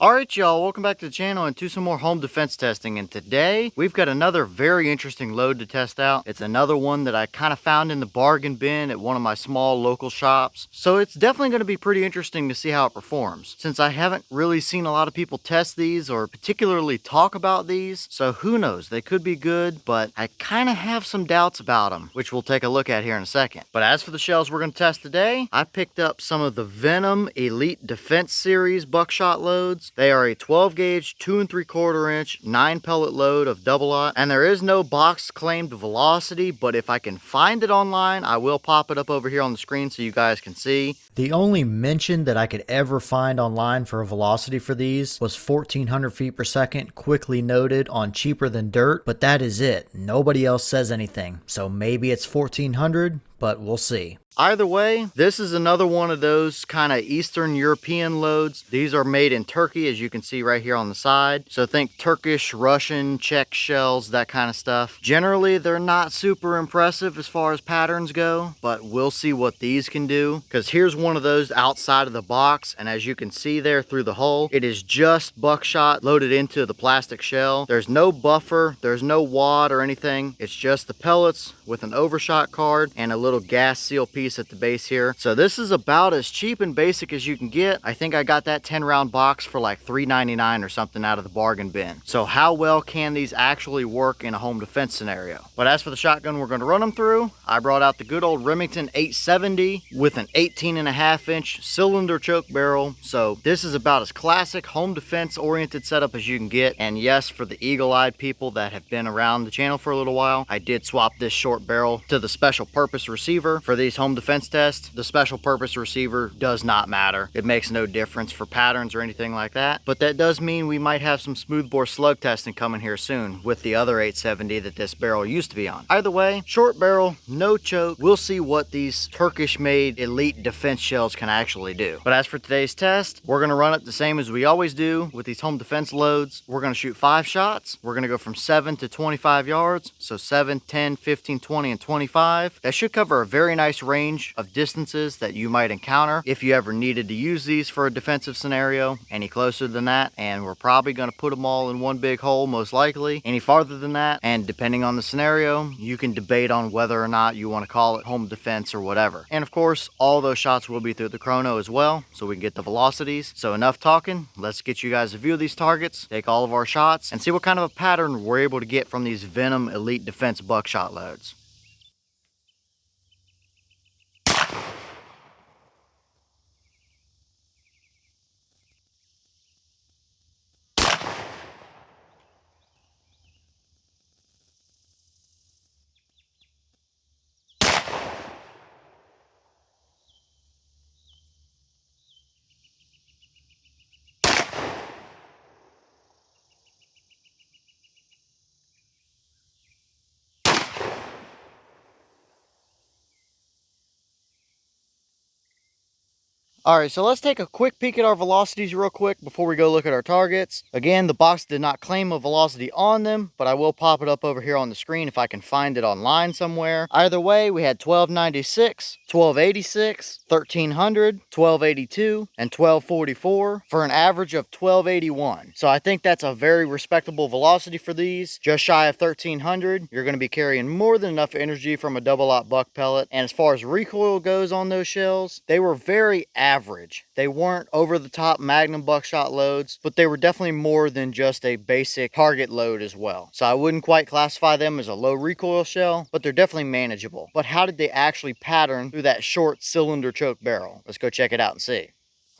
Alright y'all, welcome back to the channel and to some more home defense testing, and today we've got another very interesting load to test out. It's another one that I kind of found in the bargain bin at one of my small local shops, so it's definitely going to be pretty interesting to see how it performs, since I haven't really seen a lot of people test these or particularly talk about these, so who knows, they could be good, but I kind of have some doubts about them, which we'll take a look at here in a second. But as for the shells we're going to test today, I picked up some of the Venom Elite Defense Series buckshot loads. They are a 12 gauge, 2 3/4 inch, 9 pellet load of double-aught, and there is no box claimed velocity, but if I can find it online, I will pop it up over here on the screen so you guys can see. The only mention that I could ever find online for a velocity for these was 1400 feet per second, quickly noted on Cheaper Than Dirt, but that is it. Nobody else says anything, so maybe it's 1400, but we'll see. Either way, this is another one of those kind of Eastern European loads. These are made in Turkey, as you can see right here on the side. So think Turkish, Russian, Czech shells, that kind of stuff. Generally, they're not super impressive as far as patterns go, but we'll see what these can do. Because here's one of those outside of the box, and as you can see there through the hole, it is just buckshot loaded into the plastic shell. There's no buffer, there's no wad or anything. It's just the pellets with an overshot card and a little gas seal piece at the base here. So this is about as cheap and basic as you can get. I think I got that 10 round box for like $3.99 or something out of the bargain bin. So how well can these actually work in a home defense scenario? But as for the shotgun we're going to run them through, I brought out the good old Remington 870 with an 18.5 inch cylinder choke barrel. So this is about as classic home defense oriented setup as you can get. And yes, for the eagle-eyed people that have been around the channel for a little while, I did swap this short barrel to the special purpose receiver for these home defense tests. The special purpose receiver does not matter. It makes no difference for patterns or anything like that, but that does mean we might have some smoothbore slug testing coming here soon with the other 870 that this barrel used to be on. Either way, short barrel, no choke. We'll see what these Turkish made elite defense shells can actually do. But as for today's test, we're going to run it the same as we always do with these home defense loads. We're going to shoot 5 shots. We're going to go from 7 to 25 yards. So 7, 10, 15, 20, and 25. That should cover a very nice range of distances that you might encounter if you ever needed to use these for a defensive scenario. Any closer than that, and we're probably going to put them all in one big hole most likely. Any farther than that, and depending on the scenario, you can debate on whether or not you want to call it home defense or whatever. And of course, all those shots will be through the chrono as well, so we can get the velocities. So enough talking, let's get you guys a view of these targets, take all of our shots, and see what kind of a pattern we're able to get from these Venom Elite Defense buckshot loads. Alright, so let's take a quick peek at our velocities real quick before we go look at our targets. Again, the box did not claim a velocity on them, but I will pop it up over here on the screen if I can find it online somewhere. Either way, we had 1296, 1286, 1300, 1282, and 1244 for an average of 1281. So I think that's a very respectable velocity for these. Just shy of 1300. You're going to be carrying more than enough energy from a double-aught buck pellet. And as far as recoil goes on those shells, they were very average. They weren't over the top Magnum buckshot loads, but they were definitely more than just a basic target load as well. So I wouldn't quite classify them as a low recoil shell, but they're definitely manageable. But how did they actually pattern through that short cylinder choke barrel? Let's go check it out and see.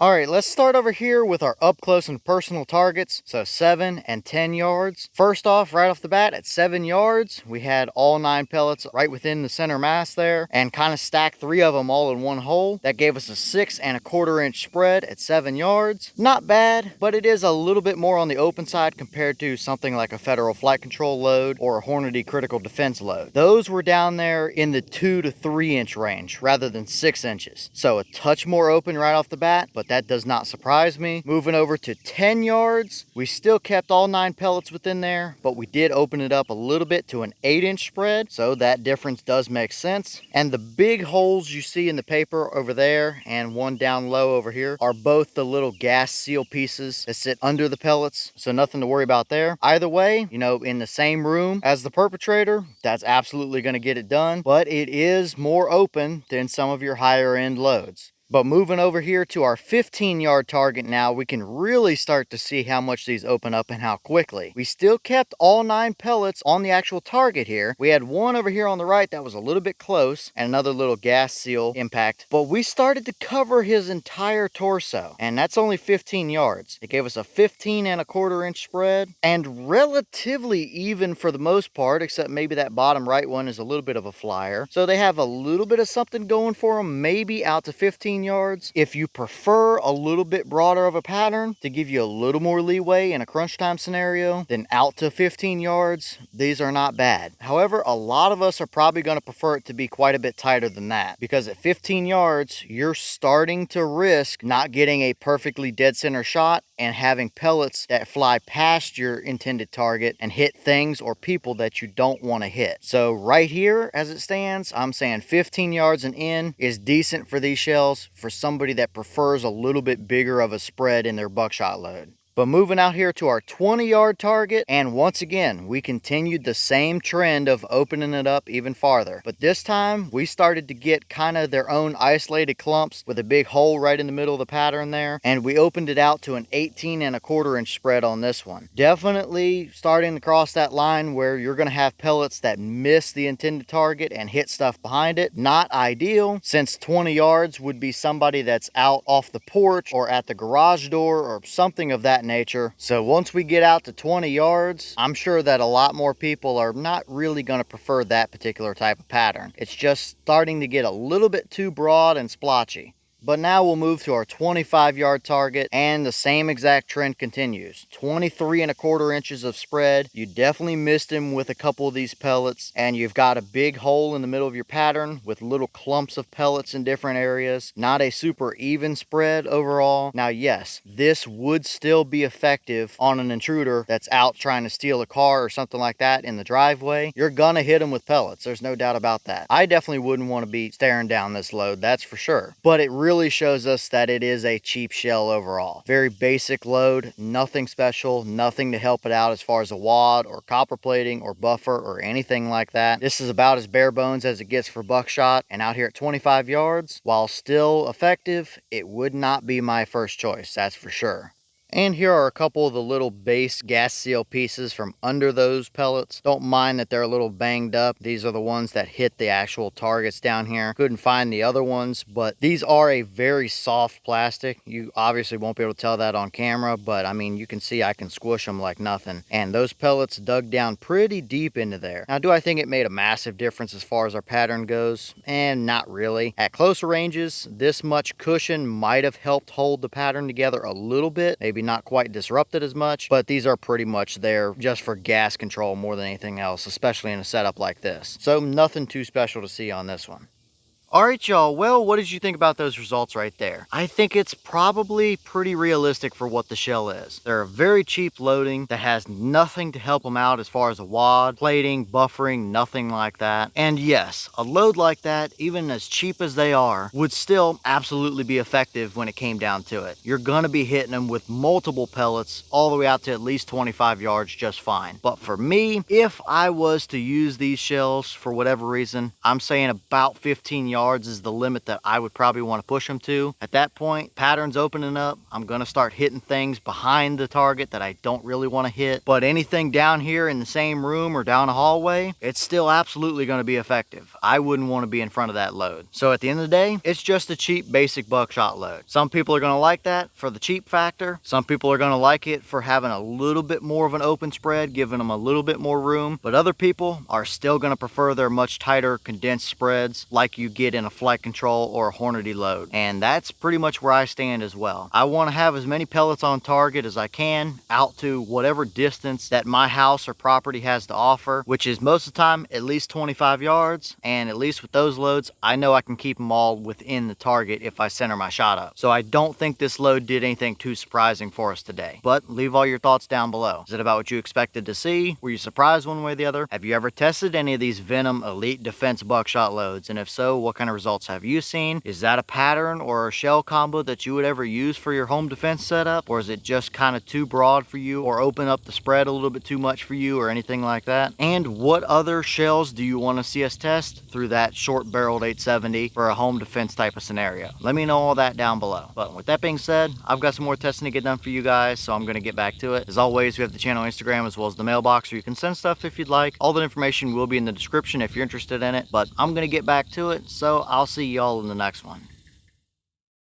Alright, let's start over here with our up close and personal targets, so 7 and 10 yards. First off, right off the bat at 7 yards, we had all 9 pellets right within the center mass there, and kind of stacked 3 of them all in one hole. That gave us a 6 1/4 inch spread at 7 yards. Not bad, but it is a little bit more on the open side compared to something like a Federal Flight Control load or a Hornady Critical Defense load. Those were down there in the 2 to 3 inch range rather than 6 inches. So a touch more open right off the bat, but but that does not surprise me. Moving over to 10 yards, we still kept all 9 pellets within there, but we did open it up a little bit to an 8-inch spread, so that difference does make sense. And the big holes you see in the paper over there and one down low over here are both the little gas seal pieces that sit under the pellets, so nothing to worry about there. Either way, you know, in the same room as the perpetrator, that's absolutely going to get it done, but it is more open than some of your higher end loads. But moving over here to our 15-yard target now, we can really start to see how much these open up and how quickly. We still kept all 9 pellets on the actual target here. We had one over here on the right that was a little bit close and another little gas seal impact. But we started to cover his entire torso, and that's only 15 yards. It gave us a 15.25-inch spread and relatively even for the most part, except maybe that bottom right one is a little bit of a flyer. So they have a little bit of something going for them, maybe out to 15 yards. If you prefer a little bit broader of a pattern to give you a little more leeway in a crunch time scenario, then out to 15 yards, these are not bad. However, a lot of us are probably going to prefer it to be quite a bit tighter than that, because at 15 yards, you're starting to risk not getting a perfectly dead center shot and having pellets that fly past your intended target and hit things or people that you don't want to hit. So right here, as it stands, I'm saying 15 yards and in is decent for these shells for somebody that prefers a little bit bigger of a spread in their buckshot load. But moving out here to our 20-yard target, and once again, we continued the same trend of opening it up even farther. But this time, we started to get kind of their own isolated clumps with a big hole right in the middle of the pattern there. And we opened it out to an 18.25-inch spread on this one. Definitely starting to cross that line where you're going to have pellets that miss the intended target and hit stuff behind it. Not ideal, since 20 yards would be somebody that's out off the porch or at the garage door or something of that nature. So once we get out to 20 yards, I'm sure that a lot more people are not really going to prefer that particular type of pattern. It's just starting to get a little bit too broad and splotchy. But now we'll move to our 25-yard target, and the same exact trend continues. 23.25 inches of spread. You definitely missed him with a couple of these pellets, and you've got a big hole in the middle of your pattern with little clumps of pellets in different areas. Not a super even spread overall. Now, yes, this would still be effective on an intruder that's out trying to steal a car or something like that in the driveway. You're gonna hit them with pellets. There's no doubt about that. I definitely wouldn't want to be staring down this load, that's for sure. But it really shows us that it is a cheap shell overall. Very basic load, nothing special, nothing to help it out as far as a wad or copper plating or buffer or anything like that. This is about as bare bones as it gets for buckshot, and out here at 25 yards, while still effective, it would not be my first choice, that's for sure. And here are a couple of the little base gas seal pieces from under those pellets. Don't mind that they're a little banged up. These are the ones that hit the actual targets down here. Couldn't find the other ones, but these are a very soft plastic. You obviously won't be able to tell that on camera, but I mean, you can see I can squish them like nothing. And those pellets dug down pretty deep into there. Now, do I think it made a massive difference as far as our pattern goes? And not really. At closer ranges, this much cushion might have helped hold the pattern together a little bit. Maybe not quite disrupted as much, but these are pretty much there just for gas control more than anything else, especially in a setup like this. So nothing too special to see on this one. Alright y'all, well, what did you think about those results right there? I think it's probably pretty realistic for what the shell is. They're a very cheap loading that has nothing to help them out as far as a wad, plating, buffering, nothing like that. And yes, a load like that, even as cheap as they are, would still absolutely be effective when it came down to it. You're gonna be hitting them with multiple pellets all the way out to at least 25 yards just fine. But for me, if I was to use these shells for whatever reason, I'm saying about 15 yards is the limit that I would probably want to push them to. At that point, pattern's opening up. I'm going to start hitting things behind the target that I don't really want to hit. But anything down here in the same room or down a hallway, it's still absolutely going to be effective. I wouldn't want to be in front of that load. So at the end of the day, it's just a cheap basic buckshot load. Some people are going to like that for the cheap factor. Some people are going to like it for having a little bit more of an open spread, giving them a little bit more room. But other people are still going to prefer their much tighter condensed spreads like you get get in a flight control or a Hornady load. And that's pretty much where I stand as well. I want to have as many pellets on target as I can, out to whatever distance that my house or property has to offer, which is most of the time at least 25 yards. And at least with those loads, I know I can keep them all within the target if I center my shot up. So I don't think this load did anything too surprising for us today. But leave all your thoughts down below. Is it about what you expected to see? Were you surprised one way or the other? Have you ever tested any of these Venom Elite Defense buckshot loads? And if so, what kind of results have you seen? Is that a pattern or a shell combo that you would ever use for your home defense setup? Or is it just kind of too broad for you, or open up the spread a little bit too much for you, or anything like that? And what other shells do you want to see us test through that short barreled 870 for a home defense type of scenario? Let me know all that down below. But with that being said, I've got some more testing to get done for you guys, so I'm going to get back to it. As always, we have the channel Instagram as well as the mailbox where you can send stuff if you'd like. All the information will be in the description if you're interested in it, but I'm going to get back to it, so I'll see y'all in the next one.